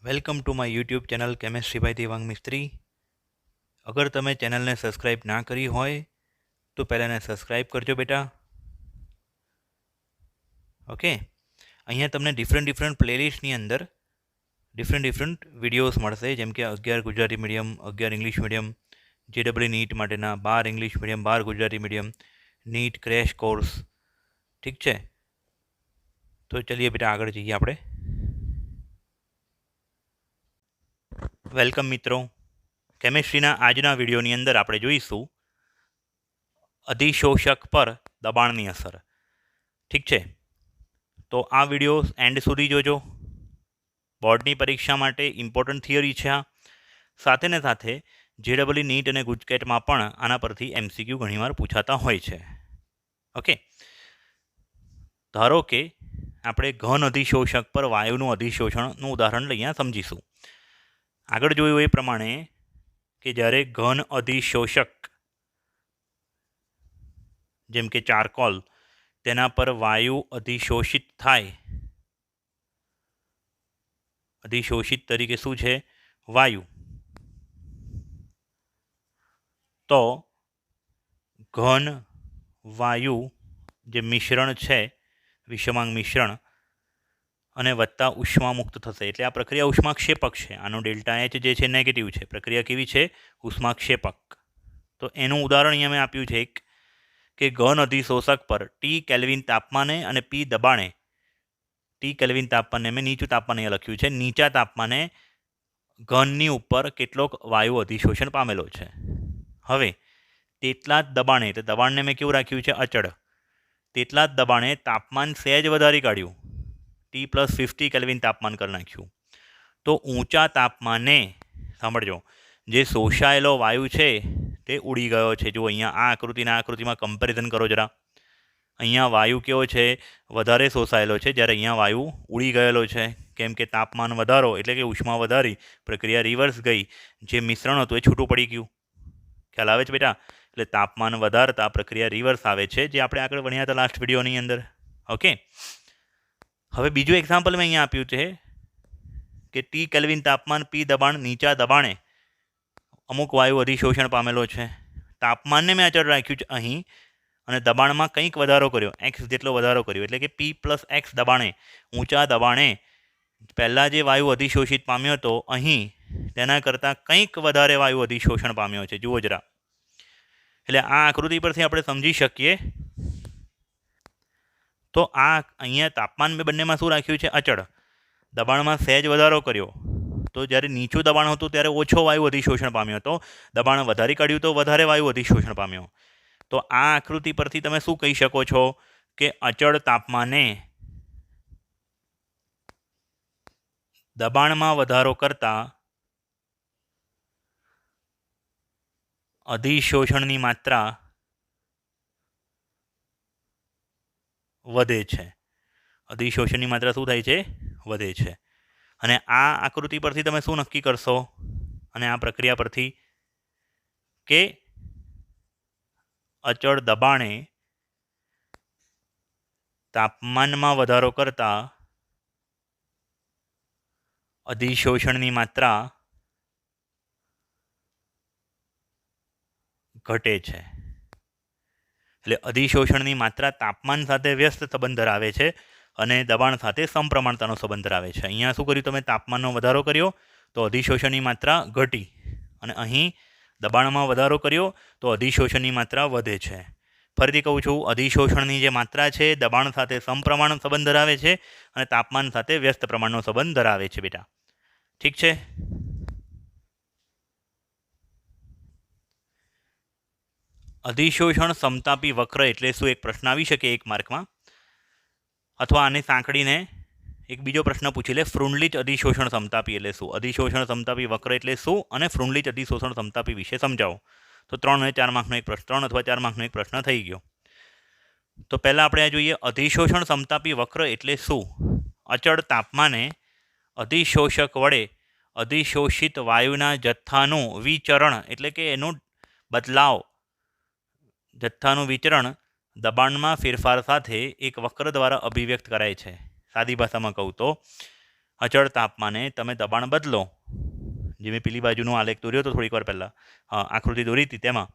Welcome to my YouTube channel chemistry by Devang Mistry. અગર તમે ચેનલને સબસ્ક્રાઈબ ના કરી હોય તો પહેલાં એને સબસ્ક્રાઈબ કરજો બેટા. ઓકે, અહીંયા તમને ડિફરન્ટ પ્લેલિસ્ટની અંદર ડિફરન્ટ વિડીયોઝ મળશે, જેમ કે 11 Gujarati medium, 11 English medium, JEE NEET માટેના, 12 English medium, 12 Gujarati medium, NEET crash course. ઠીક છે, તો ચલીએ બેટા આગળ જઈએ આપણે. વેલકમ મિત્રો. કેમેસ્ટ્રીના આજના વિડીયોની અંદર આપણે જોઈશું અધિશોષક પર દબાણની અસર. ઠીક છે, તો આ વિડીયો એન્ડ સુધી જોજો. બોર્ડની પરીક્ષા માટે ઇમ્પોર્ટન્ટ થિયરી છે આ. સાથે ને સાથે JEE નીટ અને ગુજકેટમાં પણ આના પરથી MCQ ઘણીવાર પૂછાતા હોય છે. ઓકે, ધારો કે આપણે ઘન અધિશોષક પર વાયુનું અધિશોષણનું ઉદાહરણ અહીંયા સમજીશું. આગળ જોયું એ પ્રમાણે કે જ્યારે ઘન અધિશોષક જેમ કે ચારકોલ, તેના પર વાયુ અધિશોષિત થાય, અધિશોષિત તરીકે શું છે? વાયુ. તો ઘન વાયુ જે મિશ્રણ છે, વિષમાંગ મિશ્રણ, અને વત્તા ઉષ્મામુક્ત થશે, એટલે આ પ્રક્રિયા ઉષ્માક્ષેપક છે. આનો ડેલ્ટા H જે છે નેગેટિવ છે. પ્રક્રિયા કેવી છે? ઉષ્માક્ષેપક. તો એનું ઉદાહરણ અહીંયા મેં આપ્યું છે કે ઘન અધિશોષક પર T કેલ્વિન તાપમાને અને P દબાણે, T કેલ્વિન તાપમાને મેં નીચું તાપમાન અહીંયા લખ્યું છે, નીચા તાપમાને ઘનની ઉપર કેટલોક વાયુ અધિશોષણ પામેલો છે. હવે તેટલા જ દબાણે, એટલે દબાણને મેં કેવું રાખ્યું છે? અચળ. તેટલા જ દબાણે તાપમાન સહેજ વધારી કાઢ્યું, T+50 કેલ્વિન તાપમાન કરી નાખ્યું. તો ઊંચા તાપમાને, સાંભળજો, જે શોષાયેલો વાયુ છે તે ઉડી ગયો છે. જો અહીંયા આ આકૃતિમાં કમ્પેરિઝન કરો જરા. અહીંયા વાયુ કેવો છે? વધારે શોષાયેલો છે, જ્યારે અહીંયા વાયુ ઉડી ગયેલો છે. કેમ કે તાપમાન વધારો એટલે કે ઉષ્મા વધારી, પ્રક્રિયા રિવર્સ ગઈ, જે મિશ્રણ હતું એ છૂટું પડી ગયું. ખ્યાલ આવે છે બેટા? એટલે તાપમાન વધારતા પ્રક્રિયા રિવર્સ આવે છે, જે આપણે આગળ ભણ્યા હતા લાસ્ટ વિડીયોની અંદર. ઓકે, હવે બીજું એક્ઝામ્પલ મેં અહીંયા આપ્યું છે કે T કેલ્વિન તાપમાન, P દબાણ, નીચા દબાણે અમુક વાયુ અધિશોષણ પામેલો છે. તાપમાનને મેં અચળ રાખ્યું છે અહીં, અને દબાણમાં કંઈક વધારો કર્યો, x જેટલો વધારો કર્યો, એટલે કે P+x દબાણે, ઊંચા દબાણે પહેલાં જે વાયુ અધિશોષિત પામ્યો હતો, અહીં તેના કરતાં કંઈક વધારે વાયુ અધિશોષણ પામ્યો છે. જુઓ જરા. એટલે આ આકૃતિ પરથી આપણે સમજી શકીએ. તો આ અહીંયા તાપમાન મેં બંનેમાં શું રાખ્યું છે? અચળ. દબાણમાં સહેજ વધારો કર્યો, તો જ્યારે નીચું દબાણ હતું ત્યારે ઓછો વાયુ અધિશોષણ પામ્યો હતો. દબાણ વધારી કાઢ્યું તો વધારે વાયુ અધિશોષણ પામ્યો. તો આ આકૃતિ પરથી તમે શું કહી શકો છો? કે અચળ તાપમાને દબાણમાં વધારો કરતા અધિશોષણની માત્રા વધે છે. અધિશોષણની માત્રા શું થાય છે? વધે છે. અને આ આકૃતિ પરથી તમે શું નક્કી કરશો? અને આ પ્રક્રિયા પરથી કે અચળ દબાણે તાપમાનમાં વધારો કરતા અધિશોષણની માત્રા ઘટે છે. એટલે અધિશોષણની માત્રા તાપમાન સાથે વ્યસ્ત સંબંધ ધરાવે છે અને દબાણ સાથે સમપ્રમાણતાનો સંબંધ ધરાવે છે. અહીંયા શું કર્યું તમે? તાપમાનનો વધારો કર્યો તો અધિશોષણની માત્રા ઘટી, અને અહીં દબાણમાં વધારો કર્યો તો અધિશોષણની માત્રા વધે છે. ફરીથી કહું છું, અધિશોષણની જે માત્રા છે દબાણ સાથે સમપ્રમાણ સંબંધ ધરાવે છે અને તાપમાન સાથે વ્યસ્ત પ્રમાણનો સંબંધ ધરાવે છે બેટા. ઠીક છે? અધિશોષણ સમતાપી વક્ર એટલે શું? એક પ્રશ્ન આવી શકે એક માર્કમાં, અથવા આને સાંકળીને એક બીજો પ્રશ્ન પૂછી લે, ફ્રુન્ડલીચ અધિશોષણ સમતાપી એટલે શું? અધિશોષણ સમતાપી વક્ર એટલે શું? અને ફ્રુન્ડલીચ અધિશોષણ સમતાપી વિશે સમજાવો. તો 3 અને 4 માર્કનો એક પ્રશ્ન, 3 અથવા 4 માર્કનો એક પ્રશ્ન થઈ ગયો. તો પહેલાં આપણે આ જોઈએ, અધિશોષણ સમતાપી વક્ર એટલે શું? અચળ તાપમાને અધિશોષક વડે અધિશોષિત વાયુના જથ્થાનું વિચરણ, એટલે કે એનું બદલાવ, જથ્થાનું વિચરણ દબાણમાં ફેરફાર સાથે એક વક્ર દ્વારા અભિવ્યક્ત કરાય છે. સાદી ભાષામાં કહું તો અચળ તાપમાને તમે દબાણ બદલો, જે મેં પેલી બાજુનો આલેખ દોર્યો હતો થોડીક વાર પહેલાં, આકૃતિ દોરી હતી, તેમાં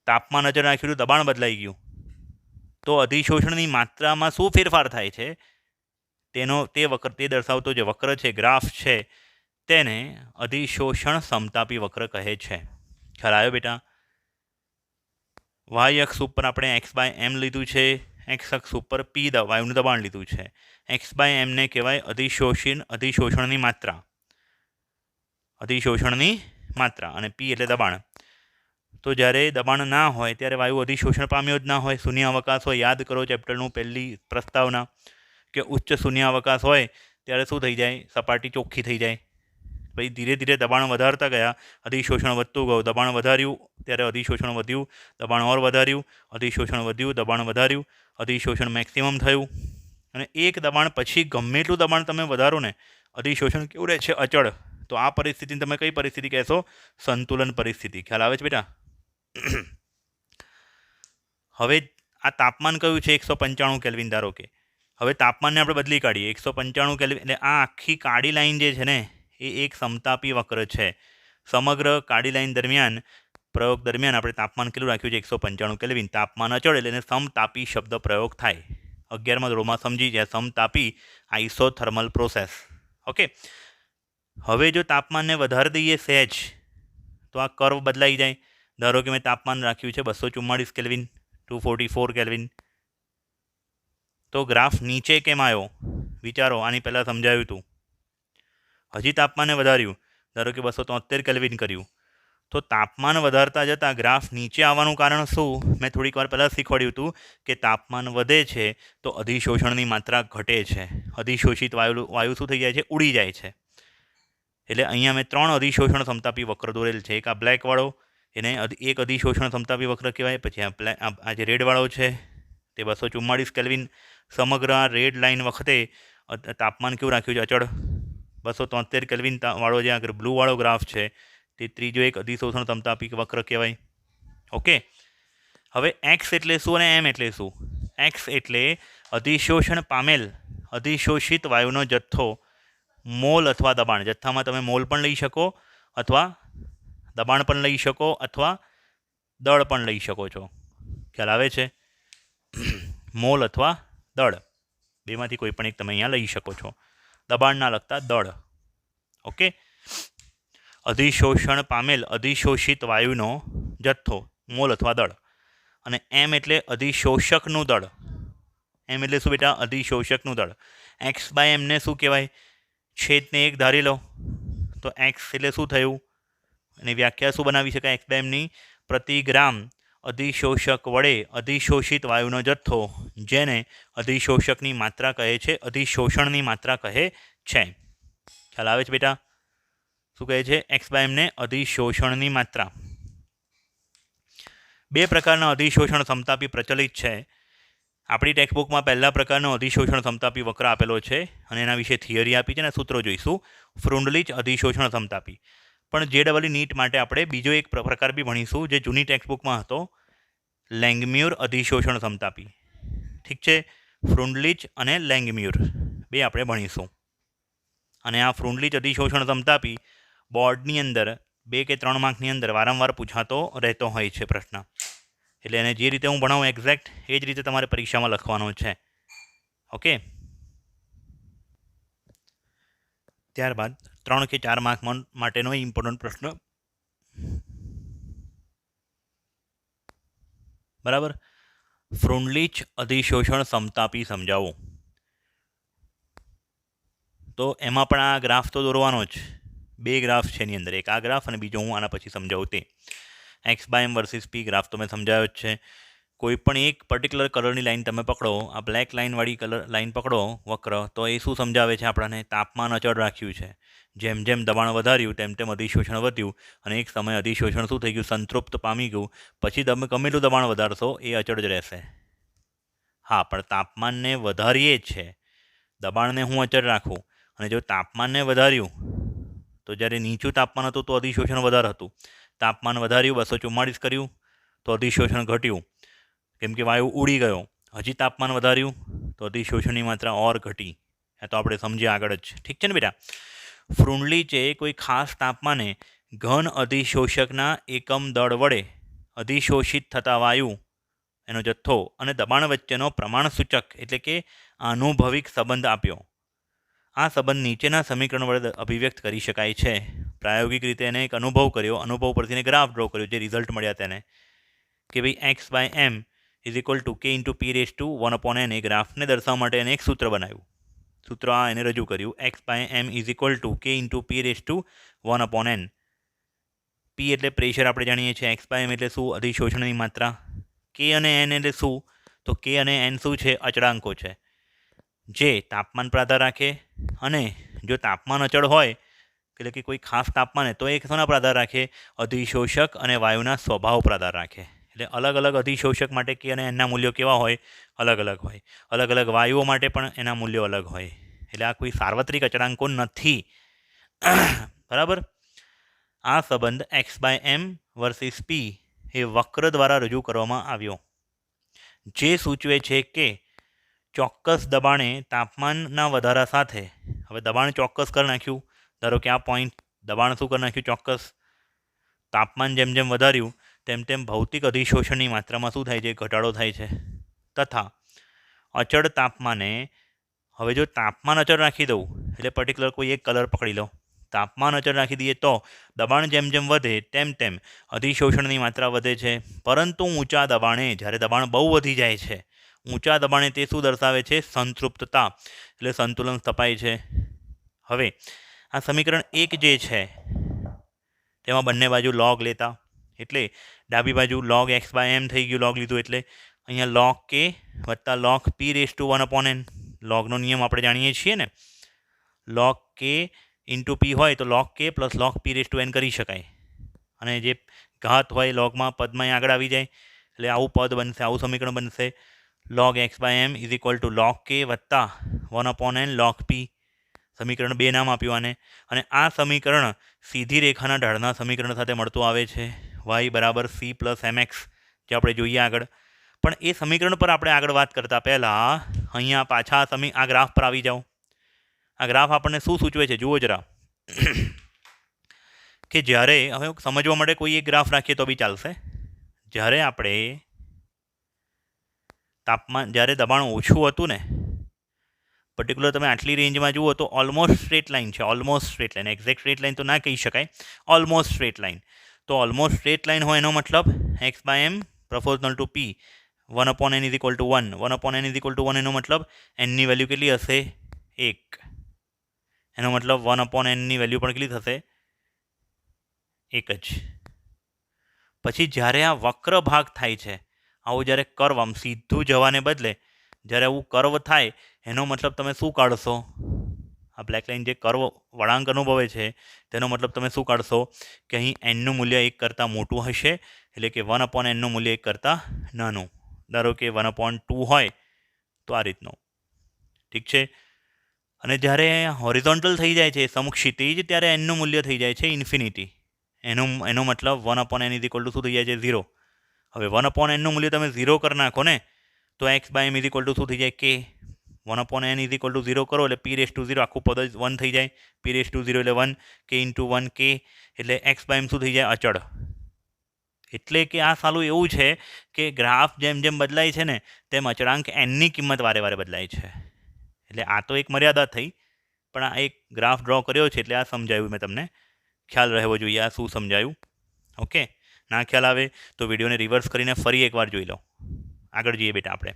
તાપમાન અચળ રાખ્યું તો દબાણ બદલાઈ ગયું. તો અધિશોષણની માત્રામાં શું ફેરફાર થાય છે તે દર્શાવતો જે વક્ર છે, ગ્રાફ છે, તેને અધિશોષણ સમતાપી વક્ર કહે છે. ખ્યાલ આવ્યો બેટા? વાય અક્ષ ઉપર આપણે x/m લીધું છે, એક્સ અક્ષ ઉપર પી વાયુનું દબાણ લીધું છે. x/mને કહેવાય અધિશોષણની માત્રા અને પી એટલે દબાણ. તો જ્યારે દબાણ ના હોય ત્યારે વાયુ અધિશોષણ પામ્યો જ ના હોય. શૂન્યાવકાશ હોય, યાદ કરો ચેપ્ટરનું પહેલી પ્રસ્તાવના, કે ઉચ્ચ શૂન્યાવકાશ હોય ત્યારે શું થઈ જાય? સપાટી ચોખ્ખી થઈ જાય. પછી ધીરે ધીરે દબાણ વધારતા ગયા, અધિશોષણ વધતું ગયું, દબાણ વધાર્યું ત્યારે અધિશોષણ વધ્યું, દબાણ ઓર વધાર્યું, અધિશોષણ વધ્યું, દબાણ વધાર્યું, અધિશોષણ મેક્સિમમ થયું. અને એક દબાણ પછી ગમે એટલું દબાણ તમે વધારો ને, અધિશોષણ કેવું રહે છે? અચળ. તો આ પરિસ્થિતિને તમે કઈ પરિસ્થિતિ કહેશો? સંતુલન પરિસ્થિતિ. ખ્યાલ આવે છે બેટા? હવે આ તાપમાન કયું છે? 195 કેલ્વિન ધારો કે. હવે તાપમાનને આપણે બદલી કાઢીએ. 195 કેલ્વિન એટલે આ આખી કાળી લાઈન જે છે ને, એ એક સમતાપી વક્ર છે. સમગ્ર કાળી લાઈન દરમિયાન, પ્રયોગ દરમિયાન આપણે તાપમાન કેટલું રાખ્યું છે? 195 કેલ્વિન. તાપમાન અચળ એટલે એને સમતાપી શબ્દ પ્રયોગ થાય. 11મા ધોરણમાં સમજી જાય, સમતાપી આઇસોથર્મલ પ્રોસેસ. ઓકે. હવે જો તાપમાનને વધારી દઈએ સહેજ, તો આ કર્વ બદલાઈ જાય. ધારો કે મેં તાપમાન રાખ્યું છે 244 કેલ્વિન, 244 કેલ્વિન. તો ગ્રાફ નીચે કેમ આવ્યો? વિચારો, આની પહેલાં સમજાવ્યું હતું. હજી તાપમાનને વધાર્યું, ધારો કે 273 કેલ્વિન કર્યું, તો તાપમાન વધારતા જતાં ગ્રાફ નીચે આવવાનું કારણ શું? મેં થોડીક વાર પહેલાં શીખવાડ્યું હતું કે તાપમાન વધે છે તો અધિશોષણની માત્રા ઘટે છે. અધિશોષિત વાયુ શું થઈ જાય છે? ઉડી જાય છે. એટલે અહીંયા મેં 3 અધિશોષણ સમતાપી વક્ર દોરેલ છે. એક આ બ્લેકવાળો, એને એક અધિશોષણ સમતાપી વક્ર કહેવાય. પછી આ જે રેડવાળો છે તે 244 કેલ્વિન. સમગ્ર આ રેડ લાઇન વખતે તાપમાન કેવું રાખ્યું છે? અચળ. 273 કેલ્વિન વાળો જે આગળ બ્લુવાળો ગ્રાફ છે તે ત્રીજો એક અધિશોષણ સમતાપી વક્ર કહેવાય. ઓકે. હવે એક્સ એટલે શું અને એમ એટલે શું? એક્સ એટલે અધિશોષણ પામેલ અધિશોષિત વાયુનો જથ્થો, મોલ અથવા દબાણ. જથ્થામાં તમે મોલ પણ લઈ શકો, અથવા દબાણ પણ લઈ શકો, અથવા દળ પણ લઈ શકો છો. ખ્યાલ આવે છે? મોલ અથવા દળ, બેમાંથી કોઈ પણ એક તમે અહીંયા લઈ શકો છો. દબાણના લગતા દળ. ઓકે. અધિશોષણ પામેલ અધિશોષિત વાયુનો જથ્થો, મોલ અથવા દળ. અને એમ એટલે અધિશોષકનું દળ. એમ એટલે શું બેટા? અધિશોષકનું દળ. x/mને શું કહેવાય? છેદને 1 ધારી લો તો x એટલે શું થયું? એની વ્યાખ્યા શું બનાવી શકાય x/mની? પ્રતિ ગ્રામ અધિશોષક વડે અધિશોષિત વાયુનો જથ્થો, જેને અધિશોષકની માત્રા કહે છે, અધિશોષણની માત્રા કહે છે. ખ્યાલ આવે છે બેટા? શું કહે છે? x/mને અધિશોષણની માત્રા. 2 પ્રકારના અધિશોષણ સમતાપી પ્રચલિત છે. આપણી ટેક્સ્ટબુકમાં પહેલા પ્રકારનો અધિશોષણ સમતાપી વક્ર આપેલો છે અને એના વિશે થિયરી આપી છે અને સૂત્રો જોઈશું. ફ્રુન્ડલીચ અધિશોષણ સમતાપી. પણ JEE નીટ માટે આપણે બીજો એક પ્રકાર બી ભણીશું, જે જૂની ટેક્સ્ટબુકમાં હતો, લેંગમ્યુર અધિશોષણ સમતાપી. ઠીક છે? ફ્રુન્ડલીચ અને લેંગમ્યુર બે આપણે ભણીશું. અને આ ફ્રુન્ડલીચ અધિશોષણ સમતાપી બોર્ડની અંદર 2 કે 3 માર્કની અંદર વારંવાર પૂછાતો રહેતો હોય છે પ્રશ્ન. એટલે એને જે રીતે હું ભણાવું એક્ઝેક્ટ એ જ રીતે તમારે પરીક્ષામાં લખવાનો છે. ઓકે. ત્યારબાદ 3 કે 4 માર્ક માટેનો ઇમ્પોર્ટન્ટ પ્રશ્ન. બરાબર. ફ્રુન્ડલીચ અધિશોષણ સમતાપી સમજાવો. તો એમાં પણ આ ગ્રાફ તો દોરવાનો જ. 2 ગ્રાફ છે એની અંદર, એક આ ગ્રાફ અને બીજો હું આના પછી સમજાવું તે. x/m વર્સિસ p ગ્રાફ તો મેં સમજાવ્યો જ છે. કોઈ પણ એક પર્ટિક્યુલર કલરની લાઈન તમે પકડો, આ બ્લેક લાઇનવાળી લાઈન પકડો વક્ર, તો એ શું સમજાવે છે આપણને? તાપમાન અચળ રાખ્યું છે. જેમ જેમ દબાણ વધાર્યું તેમ તેમ અધિશોષણ વધ્યું, અને એક સમય અધિશોષણ શું થઈ ગયું? સંતૃપ્ત પામી ગયું. પછી તમે ગમે એટલું દબાણ વધારશો એ અચળ જ રહેશે. હા, પણ તાપમાનને વધારીએ જ છે, દબાણને હું અચળ રાખું. અને જો તાપમાનને વધાર્યું તો જ્યારે નીચું તાપમાન હતું તો અધિશોષણ વધારે હતું. તાપમાન વધાર્યું, 244 કર્યું તો અધિશોષણ ઘટ્યું, કેમ કે વાયુ ઉડી ગયો. હજી તાપમાન વધાર્યું તો અધિશોષણની માત્રા ઓર ઘટી. તો આપણે સમજીએ આગળ જ. ઠીક છે ને બેટા? ફ્રુન્ડલીચે કોઈ ખાસ તાપમાને ઘન અધિશોષકના એકમ દળ વડે અધિશોષિત થતા વાયુ એનો જથ્થો અને દબાણ વચ્ચેનો પ્રમાણસૂચક એટલે કે આનુભવિક સંબંધ આપ્યો. આ સંબંધ નીચેના સમીકરણ વડે અભિવ્યક્ત કરી શકાય છે. પ્રાયોગિક રીતે એને એક અનુભવ કર્યો, અનુભવ પરથી એને ગ્રાફ ડ્રો કર્યો, જે રિઝલ્ટ મળ્યા તેને કે ભાઈ X by M is equal to K into P raised to 1/n. એ ગ્રાફને દર્શાવવા માટે એને એક સૂત્ર બનાવ્યું. સૂત્ર આ એને રજૂ કર્યું, X by M is equal to K into P raised to 1/n. P એટલે પ્રેશર આપણે જાણીએ છીએ, એક્સ બાય એમ એટલે શું? અધિશોષણની માત્રા. કે અને એન એટલે શું? તો કે અને એન શું છે? અચળાંકો છે, જે તાપમાન પર આધાર રાખે. અને જો તાપમાન અચળ હોય એટલે કે કોઈ ખાસ તાપમાને, તો એ શેના પર આધાર રાખે? અધિશોષક અને વાયુના સ્વભાવ પર આધાર રાખે. એટલે અલગ અલગ અધિશોષક માટે કે અને એના મૂલ્યો કેવા હોય? અલગ અલગ હોય. અલગ અલગ વાયુઓ માટે પણ એના મૂલ્યો અલગ હોય. એટલે આ કોઈ સાર્વત્રિક અચળાંકો નથી. બરાબર? આ સંબંધ એક્સ બાય એમ વર્સિસ પી એ વક્ર દ્વારા રજૂ કરવામાં આવ્યો, જે સૂચવે છે કે ચોક્કસ દબાણે તાપમાનના વધારા સાથે, હવે દબાણ ચોક્કસ કરી નાખ્યું, ધારો કે આ પોઈન્ટ દબાણ શું કરી નાખ્યું? ચોક્કસ. તાપમાન જેમ જેમ વધાર્યું તેમ તેમ ભૌતિક અધિશોષણની માત્રામાં શું થાય છે? ઘટાડો થાય છે. તથા અચળ તાપમાને, હવે જો તાપમાન અચળ રાખી દઉં, એટલે પર્ટિક્યુલર કોઈ એક કલર પકડી લો, તાપમાન અચળ રાખી દઈએ તો દબાણ જેમ જેમ વધે તેમ તેમ અધિશોષણની માત્રા વધે છે. પરંતુ ઊંચા દબાણે, જ્યારે દબાણ બહુ વધી જાય છે, ઊંચા દબાણે તે શું દર્શાવે છે? સંતૃપ્તતા, એટલે સંતુલન સ્થપાય છે. હવે આ સમીકરણ 1 જે છે તેમાં બંને બાજુ લોગ લેતા, એટલે ડાબી બાજુ લોગ એક્સ બાય એમ થઈ ગયું, લોગ લીધું એટલે અહીંયા લોગ કે વત્તા log P raised to 1/n. લોગનો નિયમ આપણે જાણીએ છીએ ને, લોગ કે ઇન્ટુ પી હોય તો લોગ કે પ્લસ લોગ પી રેસ ટુ n કરી શકાય. અને જે ઘાત હોય લોગમાં, પદમાં આગળ આવી જાય, એટલે આવું પદ બનશે, આવું સમીકરણ બનશે. log x by M is equal to log k વત્તા 1/n log p. સમીકરણ 2 નામ આપ્યું આને. અને આ સમીકરણ સીધી રેખાના ઢાળના સમીકરણ સાથે મળતું આવે છે, y બરાબર c પ્લસ mx, જે આપણે જોઈએ આગળ. પણ એ સમીકરણ પર આપણે આગળ વાત કરતાં પહેલાં અહીંયા પાછા આ ગ્રાફ પર આવી જાઓ. આ ગ્રાફ આપણને શું સૂચવે છે જુઓ જરા. કે જ્યારે, હવે સમજવા માટે કોઈ એક ગ્રાફ રાખીએ તો બી ચાલશે. જ્યારે આપણે જ્યારે દબાણ ઓછું હતું ને, પર્ટિક્યુલર તમે આટલી રેન્જમાં જુઓ તો ઓલમોસ્ટ સ્ટ્રેટ લાઇન છે, almost straight line. Exact straight line તો ના કહી શકાય, ઓલમોસ્ટ સ્ટ્રેટ લાઇન. તો ઓલમોસ્ટ સ્ટ્રેટ લાઇન હોય એનો મતલબ x by m proportional to p 1/n is equal to 1. 1/n is equal to 1 એનો મતલબ એનની વેલ્યુ કેટલી હશે? 1. એનો મતલબ 1/nની વેલ્યુ પણ કેટલી થશે? 1 જ. પછી જ્યારે આ વક્ર ભાગ થાય છે, આવું જ્યારે કર્વ આમ સીધું જવાને બદલે જ્યારે આવું કર્વ થાય, એનો મતલબ તમે શું કાઢશો? આ બ્લેક લાઇન જે કર્વ વળાંક અનુભવે છે તેનો મતલબ તમે શું કાઢશો? કે અહીં એનનું મૂલ્ય 1 કરતાં મોટું હશે, એટલે કે 1/nનું મૂલ્ય 1 કરતાં નાનું. ધારો કે 1/2 હોય તો આ રીતનું. ઠીક છે? અને જ્યારે હોરિઝોન્ટલ થઈ જાય છે સમક્ષિતિજ, ત્યારે એનનું મૂલ્ય થઈ જાય છે ઇન્ફિનિટી. એનો મતલબ 1/n ઇઝ ઇક્વલ ટુ શું થઈ જાય છે? 0. હવે 1/nનું મૂલ્ય તમે 0 કરી નાખો ને, તો x by M is equal to શું થઈ જાય? કે. 1/n ઇઝ ઇક્વલ ટુ 0 કરો એટલે પી રેસ ટુ 0 આખું પદ જ 1 થઈ જાય. પી રેસ ટુ 0 એટલે 1, કે ઇન્ટુ 1 કે, એટલે એક્સ બાય એમ શું થઈ જાય? અચળ. એટલે કે આ સાલું એવું છે કે ગ્રાફ જેમ જેમ બદલાય છે ને તેમ અચળાંક એનની કિંમત વારે વારે બદલાય છે. એટલે આ તો એક મર્યાદા થઈ, પણ આ એક ગ્રાફ ડ્રો કર્યો છે એટલે આ સમજાયું મેં તમને. ખ્યાલ રહેવો જોઈએ આ શું સમજાયું. ઓકે? ના ખ્યાલ આવે તો વિડીયોને રિવર્સ કરીને ફરી એકવાર જોઈ લો. આગળ જઈએ બેટા આપણે.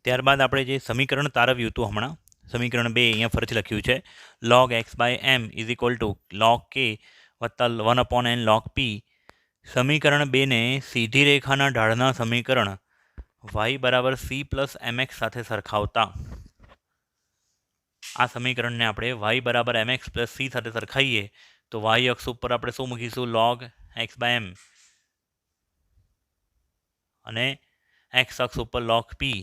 ત્યારબાદ આપણે જે સમીકરણ તારવ્યું હતું હમણાં, સમીકરણ 2 અહીંયા ફરીથી લખ્યું છે, log x by M is equal to log k વત્તા 1/n log p. સમીકરણ 2ને સીધી રેખાના ઢાળના સમીકરણ y બરાબર c પ્લસ mx સાથે સરખાવતા, આ સમીકરણને આપણે y બરાબર mx પ્લસ c સાથે સરખાઈએ તો y અક્ષ ઉપર આપણે શું મૂકીશું? log x બાય એમ, અને x અક્ષ ઉપર log p.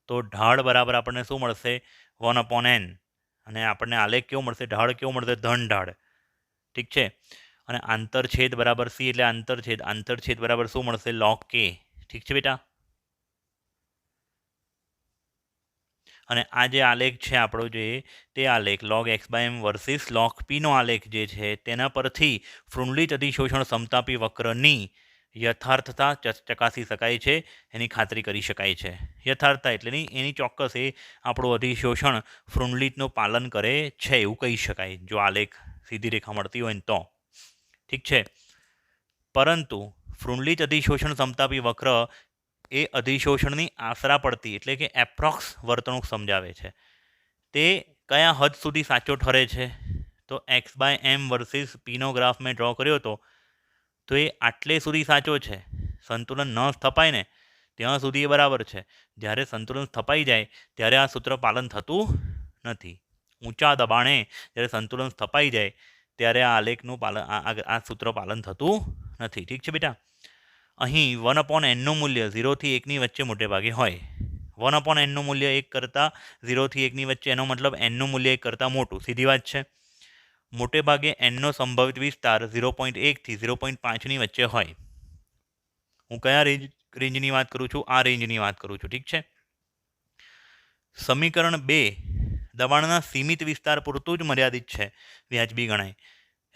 તો ઢાળ બરાબર આપણને શું મળશે? 1/n. અને આપણને આલેખ કેવો મળશે? ઢાળ કેવો મળશે? ધન ઢાળ. ઠીક છે? અને આંતરછેદ બરાબર સી એટલે આંતરછેદ બરાબર શું મળશે? log k. ઠીક છે બેટા? અને આ જે આલેખ છે આપણો તે આલેખ log x/m versus log p નો આલેખ જે છે તેના પરથી ફ્રુન્ડલીત અધિશોષણ સમતાપી વક્રની યથાર્થતા ચકાસી શકાય છે, એની ખાતરી કરી શકાય છે. યથાર્થતા એટલે એની ચોક્કસ એ આપણું અધિશોષણ ફ્રુન્ડલીતનું પાલન કરે છે એવું કહી શકાય, જો આલેખ સીધી રેખા મળતી હોય ને તો. ઠીક છે? પરંતુ ફ્રુન્ડલીત અધિશોષણ સમતાપી વક્ર એ અધિશોષણની આશરા પડતી એટલે કે એપ્રોક્સ વર્તણૂક સમજાવે છે. તે કયા હદ સુધી સાચો ઠરે છે? તો x/m વર્સિસ પીનો ગ્રાફ મેં ડ્રો કર્યો હતો, તો એ આટલે સુધી સાચો છે. સંતુલન ન સ્થપાય ને ત્યાં સુધી એ બરાબર છે. જ્યારે સંતુલન સ્થપાઈ જાય ત્યારે આ સૂત્ર પાલન થતું નથી. ઊંચા દબાણે જ્યારે સંતુલન સ્થપાઈ જાય ત્યારે આ આલેખનું પાલન આ સૂત્ર પાલન થતું નથી. ઠીક છે બેટા? અહીં 1/n નું મૂલ્ય 0 થી 1 ની વચ્ચે મોટે ભાગે હોય. 1/n નું મૂલ્ય 1 કરતાં 0 થી 1 ની વચ્ચે, એનો મતલબ n નું મૂલ્ય 1 કરતાં મોટું. સીધી વાત છે. મોટે ભાગે nનો સંભવિત વિસ્તાર 0.1 થી 0.5 ની વચ્ચે હોય. હું કયા રેન્જની વાત કરું છું? આ રેન્જની વાત કરું છું. ઠીક છે? સમીકરણ 2 દબાણના સીમિત વિસ્તાર પૂરતું જ મર્યાદિત છે, વ્યાજબી ગણાય.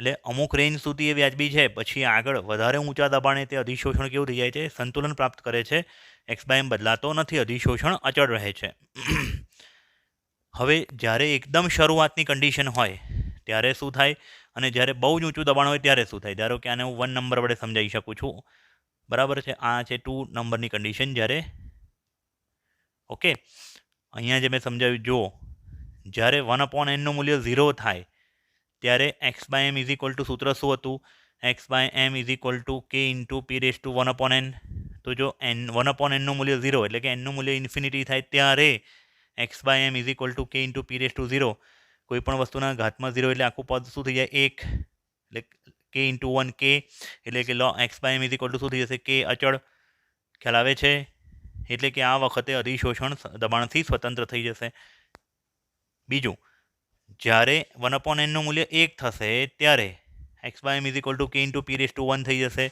એટલે અમુક રેન્જ સુધી એ વ્યાજબી છે, પછી આગળ વધારે ઊંચા દબાણે તે અધિશોષણ કેવું થઈ જાય છે? સંતુલન પ્રાપ્ત કરે છે. x/m બદલાતો નથી, અધિશોષણ અચળ રહે છે. હવે જ્યારે એકદમ શરૂઆતની કન્ડિશન હોય ત્યારે શું થાય અને જ્યારે બહુ જ ઊંચું દબાણ હોય ત્યારે શું થાય? ધારો કે આને હું 1 નંબર વડે સમજાવી શકું છું. બરાબર છે? આ છે 2 નંબરની કન્ડિશન. જ્યારે ઓકે, અહીંયા જે મેં સમજાવ્યું, જો જ્યારે 1/n નું મૂલ્ય 0 થાય ત્યારે x/m ઇઝ ઇક્વલ ટુ સૂત્ર શું હતું? x/m is equal two k into p⁻1/n. તો જો 1/n નું મૂલ્ય 0 એટલે કે nનું મૂલ્ય ઇન્ફિનિટી થાય ત્યારે x/m is equal two k into p⁻0. કોઈ પણ વસ્તુના ઘાતમાં 0 એટલે આખું પદ શું થઈ જાય? 1. એટલે k ઇન્ટુ 1 k, એટલે કે x/m ઇઝ ઇક્વલ ટુ શું થઈ જશે? k અચળ. ખ્યાલ આવે છે? એટલે કે આ વખતે અધિશોષણ દબાણથી સ્વતંત્ર થઈ જશે. બીજું, જ્યારે 1/n નું મૂલ્ય 1 થશે ત્યારે x/m is equal two k into p⁻1 થઈ જશે.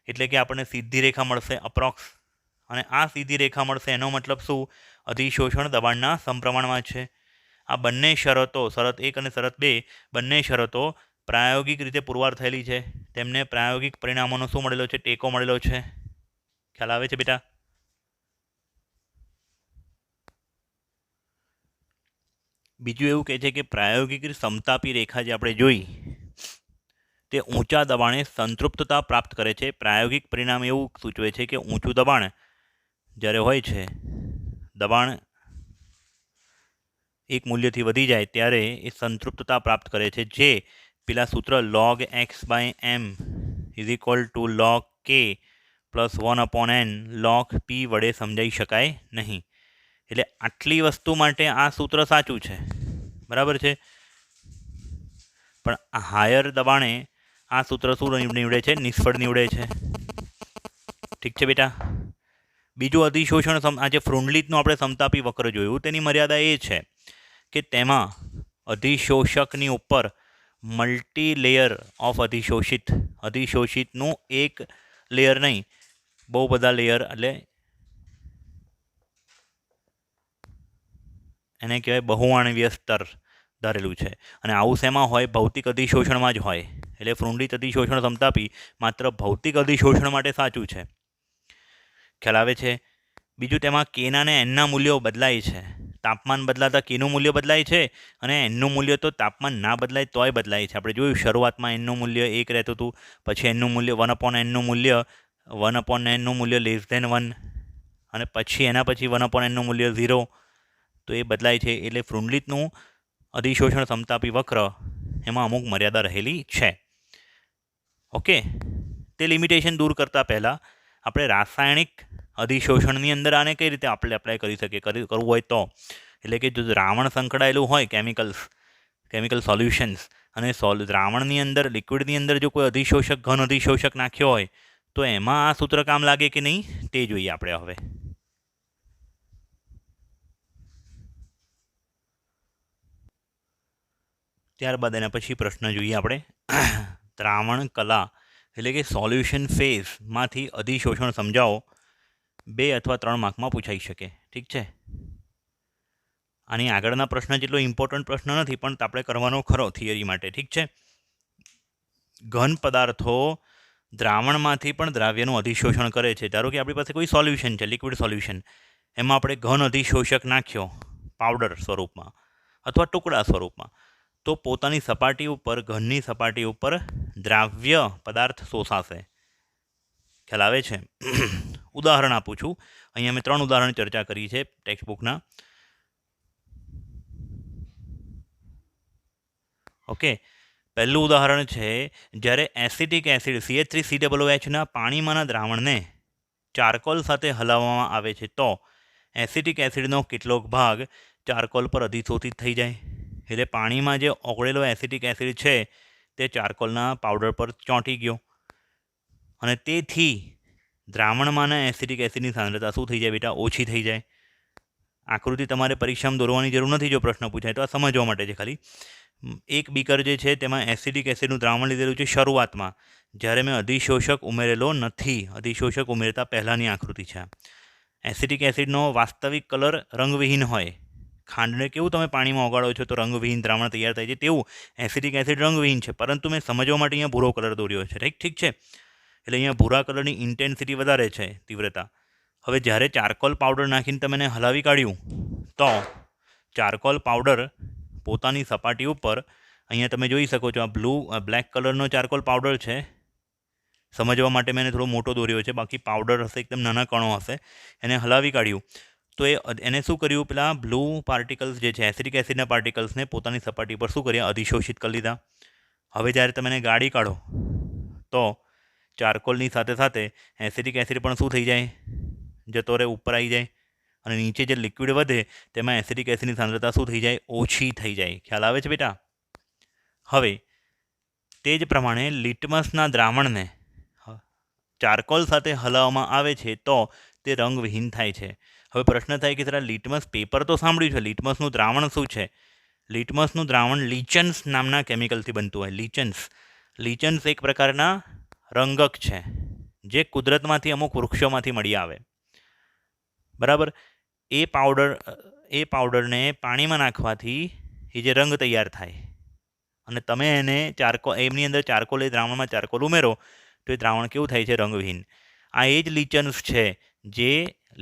એટલે કે આપણને સીધી રેખા મળશે, અપ્રોક્સ. અને આ સીધી રેખા મળશે એનો મતલબ શું? અધિશોષણ દબાણના સમપ્રમાણમાં છે. આ બંને શરતો, શરત 1 અને શરત 2, બંને શરતો પ્રાયોગિક રીતે પુરવાર થયેલી છે. તેમને પ્રાયોગિક પરિણામોનો શું મળેલો છે? ટેકો મળેલો છે. ખ્યાલ આવે છે બેટા? બીજું એવું કહે છે કે પ્રાયોગિક સમતાપી રેખા જે આપણે જોઈ તે ઊંચા દબાણે સંતૃપ્તતા પ્રાપ્ત કરે છે. પ્રાયોગિક પરિણામ એવું સૂચવે છે કે ઊંચું દબાણ જ્યારે હોય છે, દબાણ એક મૂલ્યથી વધી જાય ત્યારે એ સંતૃપ્તતા પ્રાપ્ત કરે છે, જે પેલા સૂત્ર log x/m is equal to log k plus 1/n log p વડે સમજાવી શકાય નહીં. એટલે આટલી વસ્તુ માટે આ સૂત્ર સાચું છે. બરાબર છે? પણ હાયર દબાણે આ સૂત્ર શું નીવડે છે? નિષ્ફળ નીવડે છે. ઠીક છે બેટા? બીજું અધિશોષણ, આ જે ફ્રુન્ડલીતનું આપણે સમતાપી વક્ર જોયું તેની મર્યાદા એ છે કે તેમાં અધિશોષકની ઉપર મલ્ટી લેયર ઓફ અધિશોષિતનું એક લેયર નહીં, બહુ બધા લેયર, એટલે એને કહેવાય બહુઆણવીય સ્તર ધરેલું છે. અને આવું શેમાં હોય? ભૌતિક અધિશોષણમાં જ હોય. એટલે ફ્રુન્ડલીત અધિશોષણ સમતાપી માત્ર ભૌતિક અધિશોષણ માટે સાચું છે. ખ્યાલ આવે છે? બીજું, તેમાં કેના ને એનના મૂલ્યો બદલાય છે. તાપમાન બદલાતા કેનું મૂલ્ય બદલાય છે અને એનનું મૂલ્ય તો તાપમાન ના બદલાય તોય બદલાય છે. આપણે જોયું શરૂઆતમાં એનનું મૂલ્ય 1 રહેતું હતું, પછી એનનું મૂલ્ય 1/n નું મૂલ્ય <1 અને પછી એના પછી 1/n નું મૂલ્ય 0. તો એ બદલાય છે. એટલે ફ્રુન્ડલીતનું અધિશોષણ સમતાપી વક્ર એમાં અમુક મર્યાદા રહેલી છે. ઓકે, તે લિમિટેશન દૂર કરતાં પહેલાં આપણે રાસાયણિક અધિશોષણની અંદર આને કઈ રીતે આપણે એપ્લાય કરી શકીએ? કરવું હોય તો, એટલે કે જો દ્રાવણ સંકળાયેલું હોય, કેમિકલ સોલ્યુશન્સ, અને દ્રાવણની અંદર, લિક્વિડની અંદર જો કોઈ ઘન અધિશોષક નાખ્યો હોય તો એમાં આ સૂત્ર કામ લાગે કે નહીં તે જોઈએ આપણે હવે. ત્યારબાદ એના પછી પ્રશ્ન જોઈએ આપણે. દ્રાવણ કલા એટલે કે સોલ્યુશન ફેઝમાંથી અધિશોષણ સમજાવો 2 અથવા 3 માર્કમાં પૂછાઈ શકે. ઠીક છે. આની આગળના પ્રશ્ન જેટલો ઇમ્પોર્ટન્ટ પ્રશ્ન નથી, પણ આપણે કરવાનો ખરો થિયરી માટે. ઠીક છે. ઘન પદાર્થો દ્રાવણમાંથી પણ દ્રાવ્યનું અધિશોષણ કરે છે. ધારો કે આપણી પાસે કોઈ સોલ્યુશન છે, લિક્વિડ સોલ્યુશન, એમાં આપણે ઘન અધિશોષક નાખ્યો પાવડર સ્વરૂપમાં અથવા ટુકડા સ્વરૂપમાં, તો પોતાની સપાટી ઉપર, ઘનની સપાટી ઉપર દ્રાવ્ય પદાર્થ શોષાશે. ખ્યાલ આવે છે? ઉદાહરણ આપું છું. અહીંયા મેં 3 ઉદાહરણ ચર્ચા કરી છે ટેક્સ્ટબુકના. ઓકે, પહેલું ઉદાહરણ છે, જ્યારે એસિટિક એસિડ CH3COOHના પાણીમાંના દ્રાવણને ચારકોલ સાથે હલાવવામાં આવે છે તો એસિટિક એસિડનો કેટલોક ભાગ ચારકોલ પર અધિશોષિત થઈ જાય. એટલે પાણીમાં જે ઓગળેલો એસિટિક એસિડ છે તે ચારકોલના પાવડર પર ચોંટી ગયો અને તેથી દ્રાવણમાંના એસિટિક એસિડની સાંદ્રતા શું થઈ જાય બેટા? ઓછી થઈ જાય. આકૃતિ તમારે પરીક્ષામાં દોરવાની જરૂર નથી જો પ્રશ્ન પૂછાય તો. આ સમજવા માટે છે ખાલી. એક બીકર જે છે તેમાં એસિડિક એસિડનું દ્રાવણ લીધેલું છે શરૂઆતમાં, જ્યારે મેં અધિશોષક ઉમેરેલો નથી. અધિશોષક ઉમેરતા પહેલાંની આકૃતિ છે. એસિડિક એસિડનો વાસ્તવિક કલર રંગવિહીન હોય. ખાંડને કેવું તમે પાણીમાં ઓગાળો છો તો રંગવિહીન દ્રાવણ તૈયાર થાય છે, તેવું એસિડિક એસિડ રંગવિહીન છે, પરંતુ મેં સમજવા માટે અહીંયા ભૂરો કલર દોર્યો છે. ઠીક છે. એટલે અહીંયા ભૂરા કલરની ઇન્ટેન્સિટી વધારે છે, તીવ્રતા. હવે જ્યારે ચારકોલ પાવડર નાખીને તમે એને હલાવી કાઢ્યું તો ચારકોલ પાવડર પોતાની સપાટી ઉપર, અહીંયા તમે જોઈ શકો છો, આ બ્લેક કલરનો ચારકોલ પાવડર છે. સમજવા માટે મેં થોડો મોટો દોર્યો છે, બાકી પાવડર હશે એકદમ નાના કણો હશે. એને હલાવી કાઢ્યું તો એને શું કર્યું? પેલા બ્લુ પાર્ટિકલ્સ જે છે, એસિડિક એસિડના પાર્ટિકલ્સને પોતાની સપાટી પર શું કર્યા? અધિશોષિત કરી લીધા. હવે જ્યારે તમે એને ગાળી કાઢો તો ચારકોલની સાથે સાથે એસિડિક એસિડ પણ શું થઈ જાય? જતો રહે, ઉપર આવી જાય. અને નીચે જે લિક્વિડ વધે તેમાં એસિડિક એસિડની સાંદ્રતા શું થઈ જાય? ઓછી થઈ જાય. ખ્યાલ આવે છે બેટા? હવે તે જ પ્રમાણે લિટમસના દ્રાવણને ચારકોલ સાથે હલાવવામાં આવે છે તો તે રંગવિહીન થાય છે. હવે પ્રશ્ન થાય કે જરા લિટમસ પેપર તો સાંભળ્યું છે, લિટમસનું દ્રાવણ શું છે? લિટમસનું દ્રાવણ લિચન્સ નામના કેમિકલથી બનતું હોય. લિચન્સ એક પ્રકારના રંગક છે જે કુદરતમાંથી અમુક વૃક્ષોમાંથી મળી આવે. બરાબર? એ પાવડરને પાણીમાં નાખવાથી એ જે રંગ તૈયાર થાય અને તમે એને એમની અંદર ચારકોલ, એ દ્રાવણમાં ચારકોલ ઉમેરો તો એ દ્રાવણ કેવું થાય છે? રંગવિહીન. આ એ જ લિચન્સ છે જે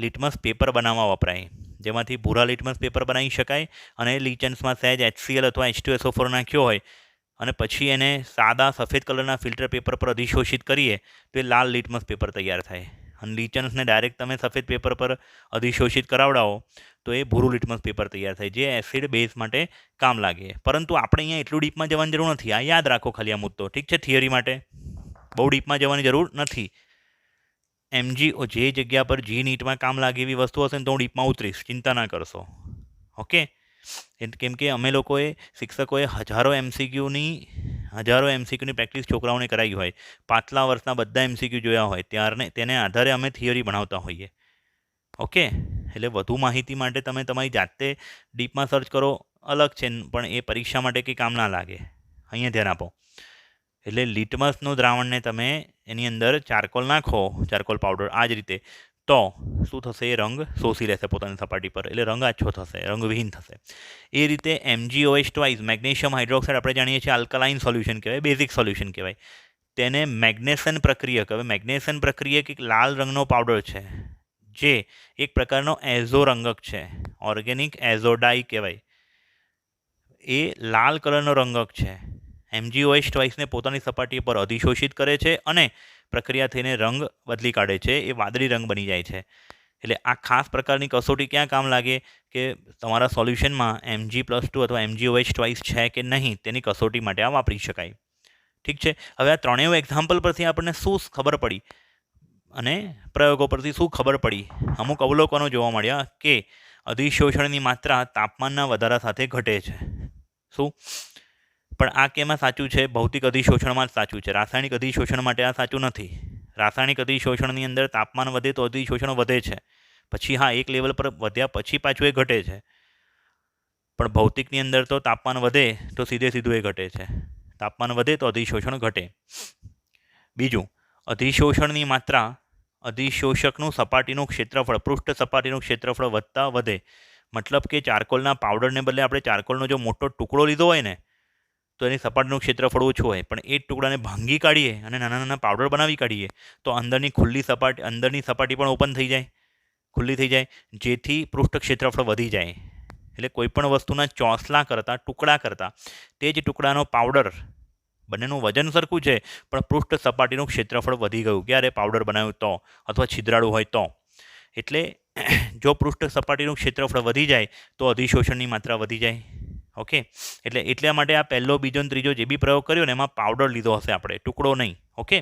લિટમસ પેપર બનાવવા વપરાય, જેમાંથી ભૂરા લિટમસ પેપર બનાવી શકાય. અને લિચન્સમાં સહેજ HCl અથવા H2SO4 નાખ્યો હોય અને પછી એને સાદા સફેદ કલરના ફિલ્ટર પેપર પર અધિશોષિત કરીએ તો એ લાલ લિટમસ પેપર તૈયાર થાય. અને લિચન્સને ડાયરેક્ટ તમે સફેદ પેપર પર અધિશોષિત કરાવડાવો તો એ ભૂરું લિટમસ પેપર તૈયાર થાય, જે એસિડ બેઝ માટે કામ લાગે. પરંતુ આપણે અહીંયા એટલું ડીપમાં જવાની જરૂર નથી. આ યાદ રાખો ખાલી આ મુદ્દો. ઠીક છે? થિયરી માટે બહુ ડીપમાં જવાની જરૂર નથી. MGO જે જગ્યા પર જી નીટમાં કામ લાગે એવી વસ્તુ હશે ને તો હું ડીપમાં ઉતરીશ, ચિંતા ના કરશો. ઓકે? કેમ કે અમે લોકોએ, શિક્ષકોએ હજારો એમસીક્યુની પ્રેક્ટિસ છોકરાઓને કરાવી હોય, પાછલા વર્ષના બધા MCQ જોયા હોય, તેને આધારે અમે થિયરી ભણાવતા હોઈએ. ઓકે? એટલે વધુ માહિતી માટે તમે તમારી જાતે ડીપમાં સર્ચ કરો, અલગ છે, પણ એ પરીક્ષા માટે કંઈ કામ ના લાગે. અહીંયા ધ્યાન આપો. એટલે લિટમસનું દ્રાવણને તમે એની અંદર ચારકોલ નાખો, ચારકોલ પાવડર, આ જ રીતે, તો શું થશે? એ રંગ શોષી લેશે પોતાની સપાટી પર, એટલે રંગ આછો થશે, રંગવિહીન થશે. એ રીતે MgOH2, મેગ્નેશિયમ હાઇડ્રોક્સાઇડ, આપણે જાણીએ છીએ આલ્કલાઇન સોલ્યુશન કહેવાય, બેઝિક સોલ્યુશન કહેવાય. તેને મેગ્નેશન પ્રક્રિયક. હવે મેગ્નેશન પ્રક્રિયક એક લાલ રંગનો પાવડર છે જે એક પ્રકારનો એઝો રંગક છે, ઓર્ગેનિક એઝોડાઈ કહેવાય. એ લાલ કલરનો રંગક છે. MgOH2ને પોતાની સપાટી પર અધિશોષિત કરે છે અને પ્રક્રિયા થઈને રંગ બદલી કાઢે છે. એ વાદળી રંગ બની જાય છે. એટલે આ ખાસ પ્રકારની કસોટી ક્યાં કામ લાગે? કે તમારા સોલ્યુશનમાં Mg+2 અથવા MgOH2 છે કે નહીં તેની કસોટી માટે આ વાપરી શકાય. ઠીક છે? હવે આ ત્રણેય એક્ઝામ્પલ પરથી આપણને શું ખબર પડી અને પ્રયોગો પરથી શું ખબર પડી? અમુક અવલોકનો જોવા મળ્યા કે અધિશોષણની માત્રા તાપમાનના વધારા સાથે ઘટે છે. શું? પણ આ કેમાં સાચું છે? ભૌતિક અધિશોષણમાં જ સાચું છે. રાસાયણિક અધિશોષણ માટે આ સાચું નથી. રાસાયણિક અધિશોષણની અંદર તાપમાન વધે તો અધિશોષણ વધે છે, પછી હા એક લેવલ પર વધ્યા પછી પાછું એ ઘટે છે. પણ ભૌતિકની અંદર તો તાપમાન વધે તો સીધે સીધું એ ઘટે છે. તાપમાન વધે તો અધિશોષણ ઘટે. બીજું, અધિશોષણની માત્રા અધિશોષકનું સપાટીનું ક્ષેત્રફળ પૃષ્ઠ સપાટીનું ક્ષેત્રફળ વધતા વધે. મતલબ કે ચારકોલના પાવડરને બદલે આપણે ચારકોલનો જો મોટો ટુકડો લીધો હોય ને તો એની સપાટીનું ક્ષેત્રફળ ઓછું હોય, પણ એ ટુકડાને ભાંગી કાઢીએ અને નાના નાના પાવડર બનાવી કાઢીએ તો અંદરની સપાટી પણ ઓપન થઈ જાય, ખુલ્લી થઈ જાય, જેથી પૃષ્ઠ ક્ષેત્રફળ વધી જાય. એટલે કોઈપણ વસ્તુના ચોસલા કરતાં ટુકડા કરતાં તે જ ટુકડાનો પાવડર, બંનેનું વજન સરખું છે પણ પૃષ્ઠ સપાટીનું ક્ષેત્રફળ વધી ગયું. ક્યારે? પાવડર બનાવ્યું તો, અથવા છિદ્રાળું હોય તો. એટલે જો પૃષ્ઠ સપાટીનું ક્ષેત્રફળ વધી જાય તો અધિશોષણની માત્રા વધી જાય. ઓકે, એટલે એટલા માટે આ પહેલો, બીજો અને ત્રીજો જે બી પ્રયોગ કર્યો ને એમાં પાવડર લીધો હશે આપણે, ટુકડો નહીં. ઓકે.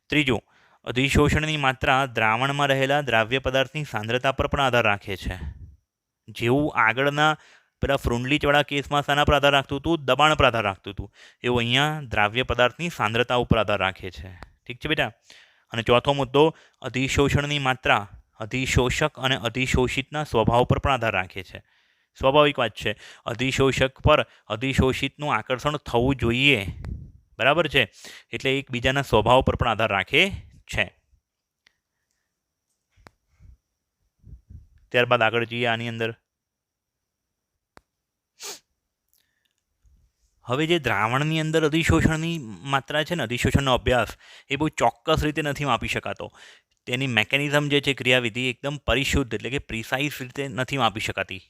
ત્રીજું, અધિશોષણની માત્રા દ્રાવણમાં રહેલા દ્રાવ્ય પદાર્થની સાંદ્રતા પર પણ આધાર રાખે છે. જેવું આગળના પેલા ફ્રુન્ડલીચવાળા કેસમાં શાના પર આધાર રાખતું હતું? દબાણ પર આધાર રાખતું હતું. એવું અહીંયા દ્રાવ્ય પદાર્થની સાંદ્રતા ઉપર આધાર રાખે છે. ઠીક છે બેટા. અને ચોથો મુદ્દો, અધિશોષણની માત્રા અધિશોષક અને અધિશોષિતના સ્વભાવ પર પણ આધાર રાખે છે. સ્વાભાવિક વાત છે, અધિશોષક પર અધિશોષિતનું આકર્ષણ થવું જોઈએ, બરાબર છે, એટલે એકબીજાના સ્વભાવ પર પણ આધાર રાખે છે. ત્યારબાદ આગળ જઈએ આની અંદર. હવે જે દ્રાવણની અંદર અધિશોષણની માત્રા છે ને, અધિશોષણનો અભ્યાસ એ બહુ ચોક્કસ રીતે નથી માપી શકાતો. તેની મેકેનિઝમ જે છે, ક્રિયાવિધિ એકદમ પરિશુદ્ધ એટલે કે પ્રિસાઇઝ રીતે નથી માપી શકાતી.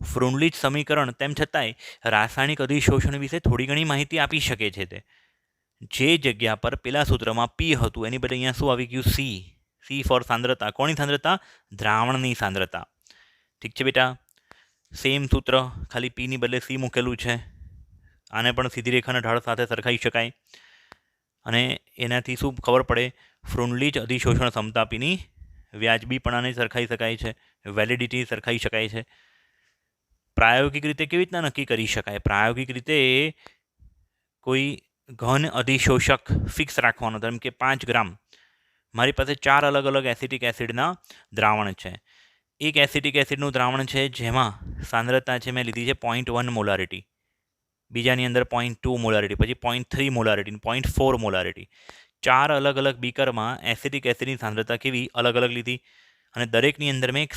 ફ્રુન્ડલીચ સમીકરણ તેમ છતાંય રાસાયણિક અધિશોષણ વિશે થોડી ઘણી માહિતી આપી શકે છે. તે જે જગ્યા પર પેલા સૂત્રમાં પી હતું એની બદલે અહીંયા શું આવી ગયું? સી ફોર સાંદ્રતા. કોની સાંદ્રતા? દ્રાવણની સાંદ્રતા. ઠીક છે બેટા. સેમ સૂત્ર, ખાલી પીની બદલે સી મૂકેલું છે. આને પણ સીધી રેખાના ઢાળ સાથે સરખાઈ શકાય અને એનાથી શું ખબર પડે? ફ્રુન્ડલીચ અધિશોષણ ક્ષમતા પીની વ્યાજબીપણાને સરખાઈ શકાય છે, વેલિડિટી સરખાઈ શકાય છે. પ્રાયોગિક રીતે કેવી રીતના નક્કી કરી શકાય? પ્રાયોગિક રીતે કોઈ ઘન અધિશોષક ફિક્સ રાખવાનો, જેમ કે 5 ગ્રામ. મારી પાસે 4 અલગ અલગ એસિટિક એસિડના દ્રાવણ છે. એક એસિટિક એસિડનું દ્રાવણ છે જેમાં સાંદ્રતા છે મેં લીધી છે 0.1 મોલારિટી, બીજાની અંદર 0.2 મોલારિટી, પછી 0.3 મોલારિટી, 0.4 મોલારિટી. 4 અલગ અલગ બીકરમાં એસિટિક એસિડની સાંદ્રતા કેવી? અલગ અલગ લીધી અને દરેકની અંદર મેં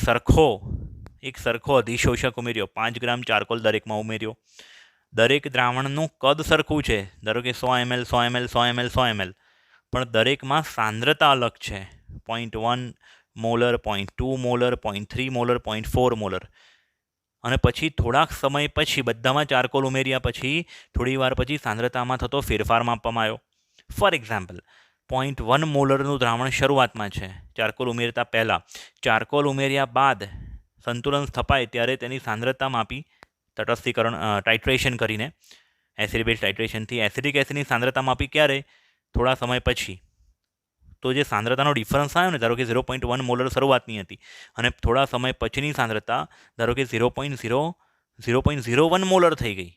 એક સરખો અધિશોષક ઉમેર્યો. 5 ગ્રામ ચારકોલ દરેકમાં ઉમેર્યો. દરેક દ્રાવણનું કદ સરખું છે, ધારો કે 100 ml 100 ml 100 ml 100 ml, પણ દરેકમાં સાંદ્રતા અલગ છે. 0.1 મોલર, 0.2 મોલર, 0.3 મોલર, 0.4 મોલર. અને પછી થોડાક સમય પછી બધામાં ચારકોલ ઉમેર્યા પછી થોડી વાર પછી સાંદ્રતામાં થતો ફેરફાર માપવામાં આવ્યો. ફોર એક્ઝામ્પલ, 0.1 મોલરનું દ્રાવણ શરૂઆતમાં છે ચારકોલ ઉમેરતા પહેલાં. ચારકોલ ઉમેર્યા બાદ સંતુલન સ્થપાય ત્યારે તેની સાંદ્રતા માપી, તટસ્થીકરણ ટાઇટ્રેશન કરીને, એસિડ બેઝ ટાઇટ્રેશનથી એસિડિક એસિડની સાંદ્રતા માપી. ક્યારે? થોડા સમય પછી. તો જે સાંદ્રતાનો ડિફરન્સ આવ્યો ને, ધારો કે 0.1 મોલર શરૂઆતની હતી અને થોડા સમય પછીની સાંદ્રતા ધારો કે 0.01 મોલર થઈ ગઈ.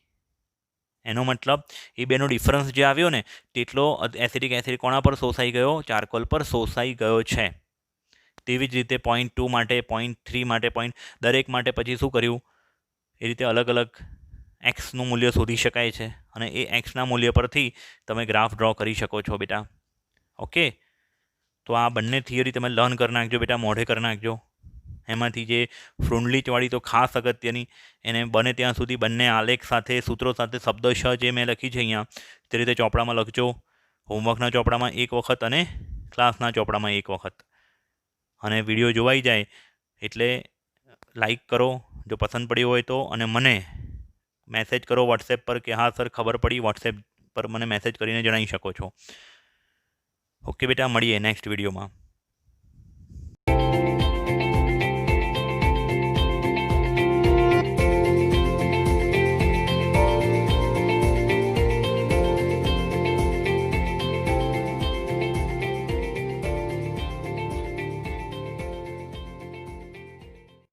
એનો મતલબ એ બેનો ડિફરન્સ જે આવ્યો ને તેટલો એસિડિક એસિડ કોના પર શોષાઈ ગયો? ચારકોલ પર શોષાઈ ગયો છે. તેવી જ રીતે 0.2 માટે, 0.3 માટે, દરેક માટે પછી શું કર્યું? એ રીતે અલગ અલગ એક્સનું મૂલ્ય શોધી શકાય છે અને એ એક્સના મૂલ્ય પરથી તમે ગ્રાફ ડ્રો કરી શકો છો બેટા. ઓકે, તો આ બંને થિયરી તમે લર્ન કરી નાખજો બેટા, મોઢે કરી નાખજો. એમાંથી જે ફ્રુન્ડલીચવાળી તો ખાસ અગત્યની, એને બને ત્યાં સુધી બંને આલેખ સાથે, સૂત્રો સાથે, શબ્દશઃ જે મેં લખી છે અહીંયા તે રીતે ચોપડામાં લખજો. હોમવર્કના ચોપડામાં એક વખત અને ક્લાસના ચોપડામાં એક વખત. અને વિડીયો જોવાઈ જાય એટલે લાઈક કરો જો પસંદ પડ્યો હોય તો, અને મને મેસેજ કરો વોટ્સએપ પર કે હા સર ખબર પડી. વોટ્સએપ પર મને મેસેજ કરીને જણાવી શકો છો. ઓકે બેટા, મળીએ નેક્સ્ટ વિડીયોમાં.